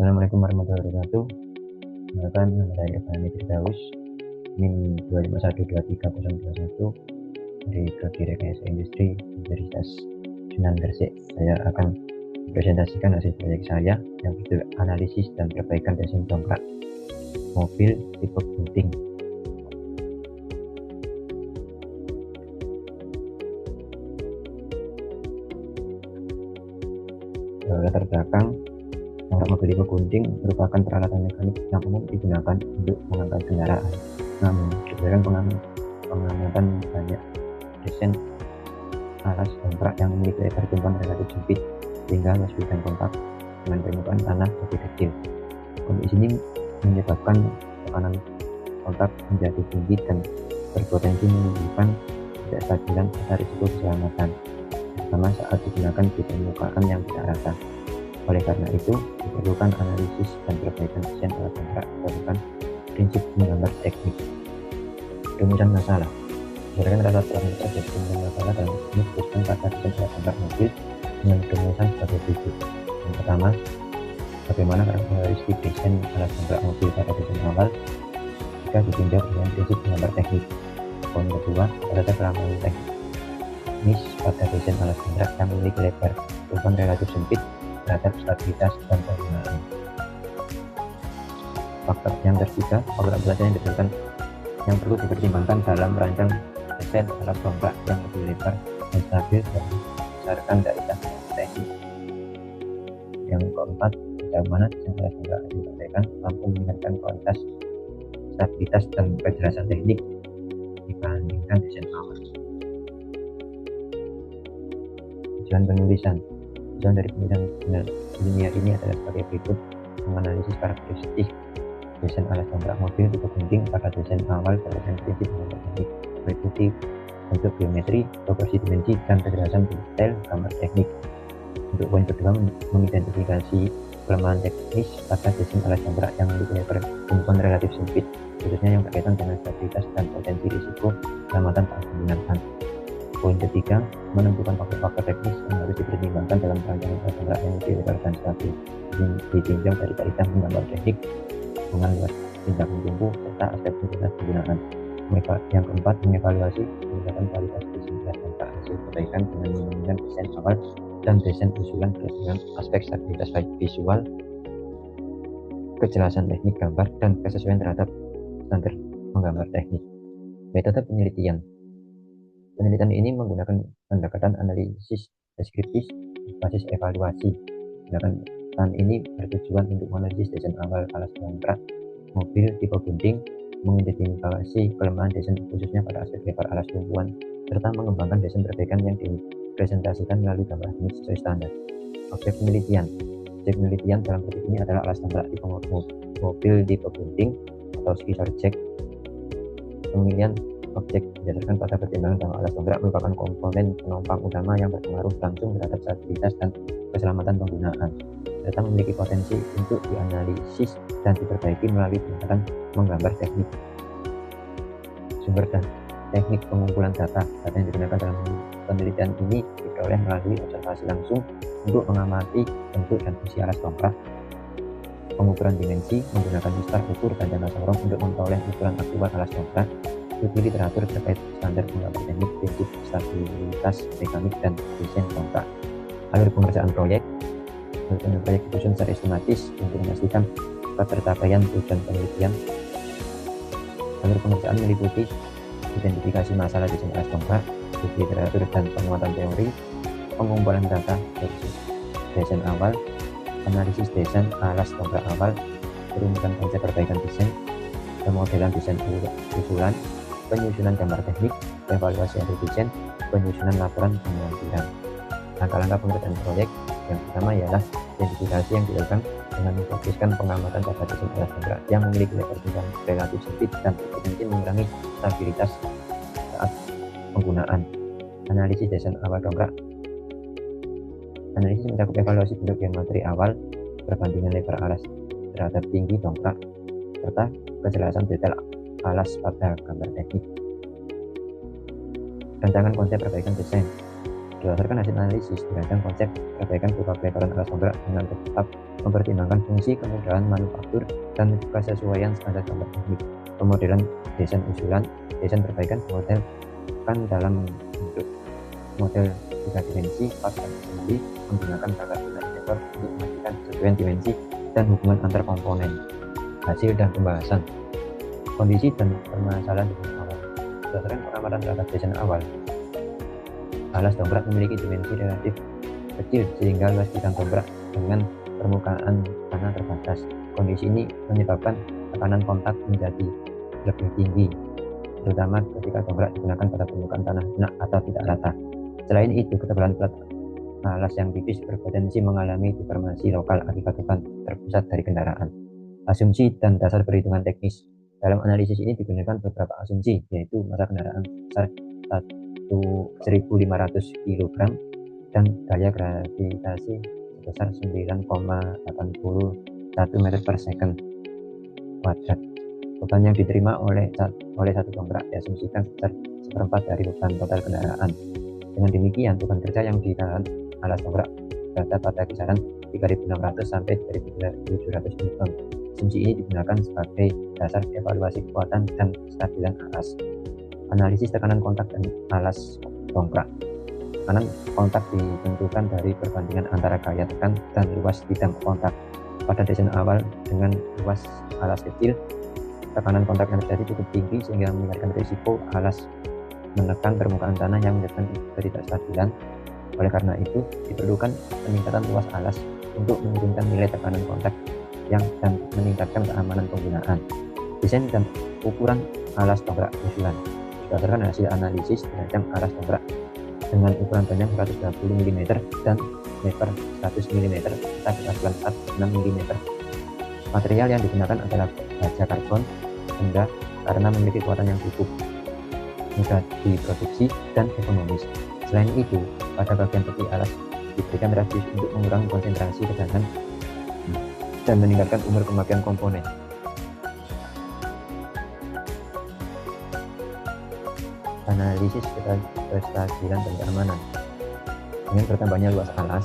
Assalamualaikum warahmatullahi wabarakatuh. Perkenalkan, nama saya Evan Firdaus, NIM 2512301 dari Prodi Rekayasa Industri Universitas Sunan Gresik. Saya akan mempresentasikan hasil proyek saya yang berjudul analisis dan perbaikan desain dongkrak mobil tipe gunting. Latar belakang, dongkrak mobil tipe gunting merupakan peralatan mekanik yang umum digunakan untuk mengangkat kendaraan. Namun, berdasarkan pengamatan banyak desain alas dongkrak yang memiliki lebar tumpuan relatif sempit sehingga kesulitan kontak dengan permukaan tanah lebih kecil. Kondisi ini menyebabkan tekanan kontak menjadi tinggi dan berpotensi menimbulkan ketidakstabilan serta risiko keselamatan, terutama saat digunakan di permukaan yang tidak rata. Oleh karena itu, diperlukan analisis dan perbaikan desain alat dongkrak berdasarkan prinsip menggambar teknik. Rumusan masalah. Berdasarkan rata telah terjadi rumusan masalah dalam ini disebutkan kata desain alat dongkrak mobil dengan rumusan sebagai berikut. Yang pertama, bagaimana karakteristik desain alat dongkrak mobil pada desain awal jika ditinjau dengan prinsip menggambar teknik. Poin kedua, terhadap kelemahan teknis pada desain alat dongkrak yang memiliki lebar tumpuan relatif sempit terhadap stabilitas dan penggunaan. Faktor yang ketiga, faktor belajar yang diperlukan yang perlu dipertimbangkan dalam merancang desain alat dongkrak yang lebih lebar dan stabil berdasarkan dari teknik. Yang keempat, sejauh mana desain alat dongkrak yang diperlukan mampu meningkatkan kualitas, stabilitas, dan kejelasan teknik dibandingkan desain awal. Tujuan penulisan. Tujuan dari penulisan ilmiah ini adalah sebagai berikut: menganalisis karakteristik desain alat dongkrak mobil tipe gunting pada desain awal berdasarkan prinsip menggambar teknik, meliputi bentuk geometri, proporsi dimensi, dan kejelasan detail gambar teknik. Untuk poin kedua, mengidentifikasi kelemahan teknis pada desain alat dongkrak yang memiliki lebar tumpuan relatif sempit, khususnya yang berkaitan dengan stabilitas dan potensi risiko keselamatan saat menggunakan. Poin ketiga, menentukan faktor-faktor teknis yang harus dipertimbangkan dalam perancangan alat dongkrak yang lebih lebar dan stabil, ditinjau dari kaitan menggambar teknik, hubungan luas tindak mentumpu, serta aspek sempurna penggunaan. Yang keempat, mengevaluasi peningkatan kualitas desain alat dongkrak hasil perbaikan dengan membandingkan desain awal dan desain usulan berdasarkan aspek stabilitas baik visual, kejelasan teknik gambar, dan kesesuaian terhadap standar menggambar teknik. Metode penelitian. Penelitian ini menggunakan pendekatan analisis deskriptif berbasis evaluasi. Pendekatan ini bertujuan untuk menganalisis desain awal alas dongkrak mobil tipe gunting, mengidentifikasi kelemahan desain khususnya pada aspek lebar alas tumpuan, serta mengembangkan desain perbaikan yang dipresentasikan melalui gambar teknik sesuai standar. Objek penelitian. Objek penelitian dalam proyek ini adalah alas dongkrak tipe mobil tipe gunting atau ski subject. Pemilihan objek berdasarkan pada pertimbangan bahwa alas dongkrak merupakan komponen penopang utama yang berpengaruh langsung terhadap stabilitas dan keselamatan penggunaan, serta memiliki potensi untuk dianalisis dan diperbaiki melalui pendekatan menggambar teknik. Sumber dan teknik pengumpulan data yang digunakan dalam penelitian ini diperoleh melalui observasi langsung untuk mengamati bentuk dan fungsi alas dongkrak, pengukuran dimensi menggunakan mistar ukur dan jangka sorong untuk memperoleh ukuran aktual alas dongkrak, studi literatur terkait standar penggambar teknik, prinsip stabilitas mekanik, dan desain dongkrak. Alur pengerjaan proyek. Proyek disusun secara sistematis untuk memastikan ketercapaian tujuan penelitian. Alur pengerjaan meliputi identifikasi masalah desain alas dongkrak, studi literatur dan penguatan teori, pengumpulan data desain awal, analisis desain alas dongkrak awal, perumusan konsep perbaikan desain, pemodelan desain usulan, penyusunan gambar teknik, evaluasi hasil desain, penyusunan laporan pengambilan. Langkah-langkah pengerjaan proyek. Yang pertama ialah identifikasi yang dilakukan dengan memfokuskan pengamatan pada desain alas dongkrak yang memiliki lebar tumpuan relatif sempit dan berpotensi mengurangi stabilitas saat penggunaan. Analisis desain awal dongkrak. Analisis mencakup evaluasi bentuk geometri awal, perbandingan lebar alas terhadap tinggi dongkrak, serta kejelasan detail alas pada gambar teknik. Rancangan konsep perbaikan desain. Berdasarkan hasil analisis, dirancang konsep perbaikan berupa pelebaran alas tonggak dengan tetap mempertimbangkan fungsi, kemudahan manufaktur, dan kesesuaian standar gambar teknik. Pemodelan desain usulan, desain perbaikan dimodelkan dalam bentuk model 3 dimensi, part dan assembly menggunakan tata indikator untuk memastikan kesesuaian dimensi dan hubungan antar komponen. Hasil dan pembahasan kondisi dan permasalahan desain awal. Berdasarkan pengamatan terhadap desain awal, alas tonggak memiliki dimensi relatif kecil sehingga luas bidang tonggak dengan permukaan tanah terbatas. Kondisi ini menyebabkan tekanan kontak menjadi lebih tinggi, terutama ketika tonggak digunakan pada permukaan tanah lunak atau tidak rata. Selain itu, ketebalan plat alas yang tipis berpotensi mengalami deformasi lokal akibat beban terpusat dari kendaraan. Asumsi dan dasar perhitungan teknis. Dalam analisis ini digunakan beberapa asumsi, yaitu massa kendaraan besar 1.500 kg dan gaya gravitasi sebesar 9,81 meter per second kuadrat. Beban yang diterima oleh satu tonggak diasumsikan sebesar 1/4 dari beban total kendaraan. Dengan demikian, beban kerja yang ditahan alas tonggak berada pada kisaran 3.600 sampai 3.700 Newton. Asumsi ini digunakan sebagai dasar evaluasi kekuatan dan kestabilan alas. Analisis tekanan kontak dan alas tonggak. Tekanan kontak ditentukan dari perbandingan antara gaya tekan dan luas bidang kontak. Pada desain awal dengan luas alas kecil, tekanan kontak yang terjadi cukup tinggi sehingga meningkatkan risiko alas menekan permukaan tanah yang menyebabkan ketidakstabilan. Oleh karena itu, diperlukan peningkatan luas alas untuk menurunkan nilai tekanan kontak dan meningkatkan keamanan penggunaan. Desain dan ukuran alas tonggak usulan. Berdasarkan hasil analisis, dirancang alas tonggak dengan ukuran panjang 120 mm dan lebar 100 mm serta ketebalan plat 6 mm. Material yang digunakan adalah baja karbon rendah karena memiliki kekuatan yang cukup, mudah diproduksi, dan ekonomis. Selain itu, pada bagian tepi alas diberikan radius untuk mengurangi konsentrasi tegangan dan meningkatkan umur pemakaian komponen. Analisis kestabilan dan keamanan. Dengan bertambahnya luas alas,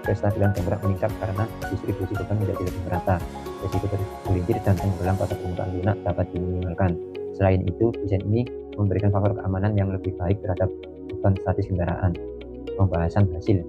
kestabilan tonggak meningkat karena distribusi beban menjadi lebih merata. Risiko tergelincir dan tenggelam pada permukaan lunak dapat diminimalkan. Selain itu, desain ini memberikan faktor keamanan yang lebih baik terhadap beban statis kendaraan. Pembahasan hasil.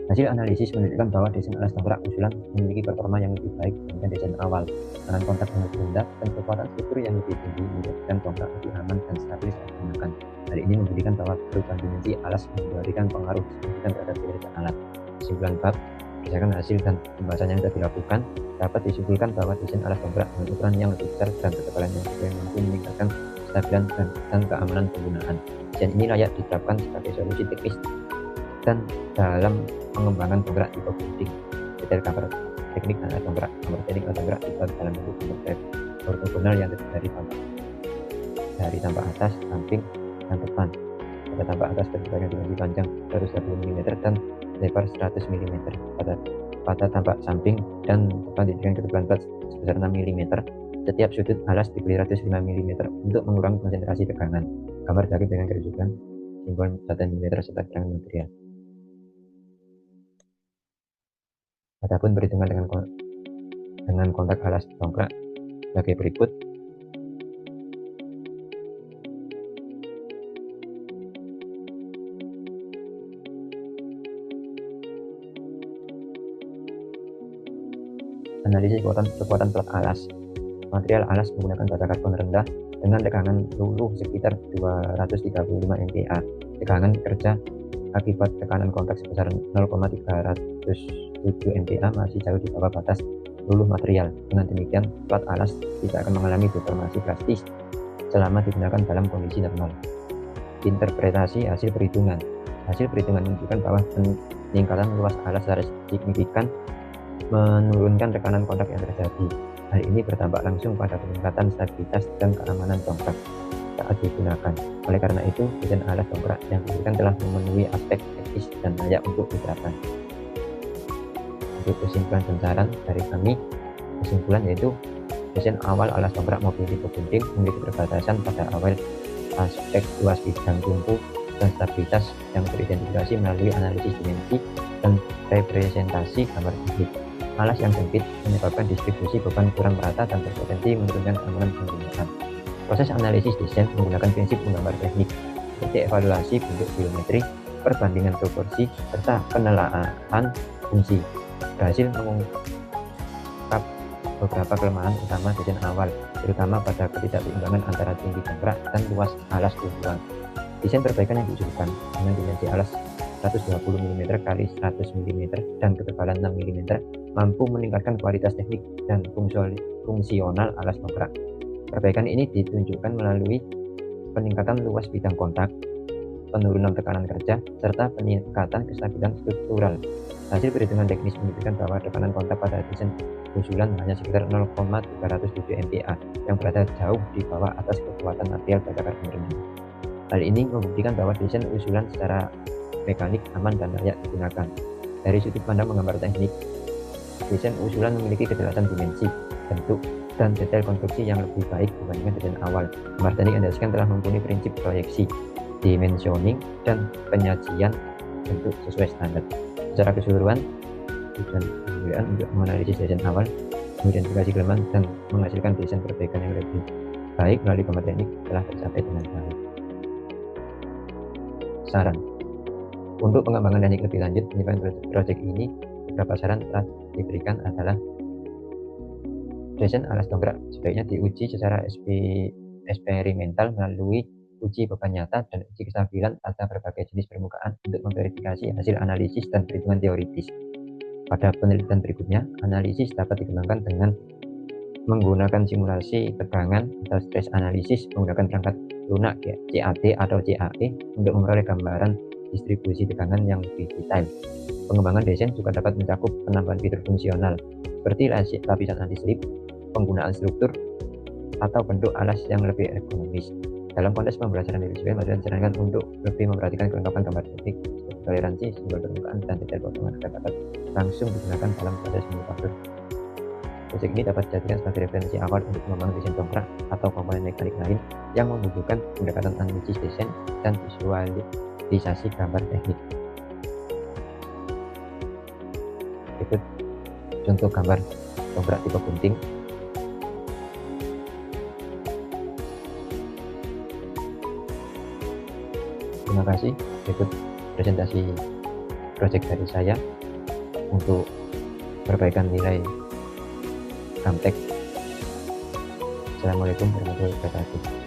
Hasil analisis menunjukkan bahwa desain alas tonggak usulan memiliki performa yang lebih baik dibandingkan desain awal. Tekanan kontak yang lebih rendah dan kekuatan struktur yang lebih tinggi menjadikan tonggak lebih aman dan stabil saat digunakan. Hal ini membuktikan bahwa perubahan dimensi alas memberikan pengaruh signifikan terhadap kinerja alat. Kesimpulan bab, berdasarkan hasil dan pembahasan yang sudah dilakukan, dapat disimpulkan bahwa desain alas tonggak dengan ukuran yang lebih besar dan ketebalan yang sesuai mampu meningkatkan kestabilan dan keamanan penggunaan. Desain ini layak diterapkan sebagai solusi teknis dan dalam pengembangan tonggak tipe bonding. Detail gambar teknik alas tonggak. Gambar teknik alas tonggak dibuat dalam bentuk gambar ortogonal yang terdiri dari tampak atas, samping, dan depan. Pada tampak atas berdasarkan dimensi panjang 120 mm dan lebar 100 mm. Pada tampak samping dan depan diberikan ketebalan plat sebesar 6 mm. Setiap sudut alas diberi radius 5 mm untuk mengurangi konsentrasi tegangan. Gambar dari dengan kerujukan simbol 1 mm serta keterangan material. Adapun perhitungan dengan kontak alas tonggak sebagai berikut. Analisis kekuatan plat alas. Material alas menggunakan baja karbon rendah dengan tegangan luluh sekitar 235 MPa. Tegangan kerja akibat tekanan kontak sebesar 0,307 MPa masih jauh di bawah batas luluh material. Dengan demikian, plat alas tidak akan mengalami deformasi drastis selama digunakan dalam kondisi normal. Interpretasi hasil perhitungan. Hasil perhitungan menunjukkan bahwa peningkatan luas alas secara signifikan menurunkan tekanan kontak yang terjadi. Hal ini berdampak langsung pada peningkatan stabilitas dan keamanan tonggak saat digunakan. Oleh karena itu, desain alas tonggak yang diberikan telah memenuhi aspek teknis dan layak untuk diterapkan. Untuk kesimpulan dan saran dari kami, kesimpulan yaitu desain awal alas tonggak mobil tipe bonding memiliki keterbatasan pada awal aspek luas bidang tumpu dan stabilitas yang teridentifikasi melalui analisis dimensi dan representasi gambar teknik. Alas yang sempit menyebabkan distribusi beban kurang merata dan berpotensi menurunkan keamanan penggunaan. Proses analisis desain menggunakan prinsip menggambar teknik seperti evaluasi bentuk geometri, perbandingan proporsi, serta penelaahan fungsi. Berhasil mengungkap beberapa kelemahan utama desain awal, terutama pada ketidakseimbangan antara tinggi dongkrak dan luas alas tumpuan. Desain perbaikan yang diusulkan dengan dimensi alas 120 mm x 100 mm dan ketebalan 6 mm mampu meningkatkan kualitas teknik dan fungsional alas dongkrak. Perbaikan ini ditunjukkan melalui peningkatan luas bidang kontak, penurunan tekanan kerja, serta peningkatan kestabilan struktural. Hasil perhitungan teknis menunjukkan bahwa tekanan kontak pada desain usulan hanya sekitar 0,307 MPa yang berada jauh di bawah atas kekuatan material pada karbon. Hal ini membuktikan bahwa desain usulan secara mekanik aman dan layak digunakan. Dari sudut pandang menggambar teknik, desain usulan memiliki kejelasan dimensi, bentuk, dan detail konstruksi yang lebih baik dibandingkan desain awal. Gambar teknik Anda telah mempunyai prinsip proyeksi, dimensioning, dan penyajian bentuk sesuai standar. Secara keseluruhan, tujuan pemilihan untuk menganalisis desain awal, mengidentifikasi kelemahan, dan menghasilkan desain perbaikan yang lebih baik melalui gambar teknik telah tercapai dengan baik. Saran untuk pengembangan teknik lebih lanjut penilaian proyek ini, beberapa saran telah diberikan adalah desain alas dongkrak sebaiknya diuji secara eksperimental melalui uji beban nyata dan uji kestabilan pada berbagai jenis permukaan untuk memverifikasi hasil analisis dan perhitungan teoritis. Pada penelitian berikutnya, analisis dapat dikembangkan dengan menggunakan simulasi tegangan atau stress analisis menggunakan perangkat lunak CAD atau CAE untuk memperoleh gambaran distribusi tegangan yang lebih detail. Pengembangan desain juga dapat mencakup penambahan fitur fungsional seperti lapisan anti-slip, penggunaan struktur, atau bentuk alas yang lebih ergonomis. Dalam konteks pembelajaran visual, material disarankan untuk lebih memperhatikan kelengkapan gambar teknik, toleransi, simbol permukaan, dan detail potongan agar dapat langsung digunakan dalam proses manufaktur. Proyek ini dapat dijadikan sebagai referensi awal untuk membangun desain dongkrak atau komponen mekanik lain yang membutuhkan pendekatan analisis desain dan visualisasi gambar teknik. Berikut contoh gambar dongkrak tipe gunting. Terima kasih. Berikut presentasi proyek dari saya untuk perbaikan nilai Gamtek. Assalamualaikum warahmatullahi wabarakatuh.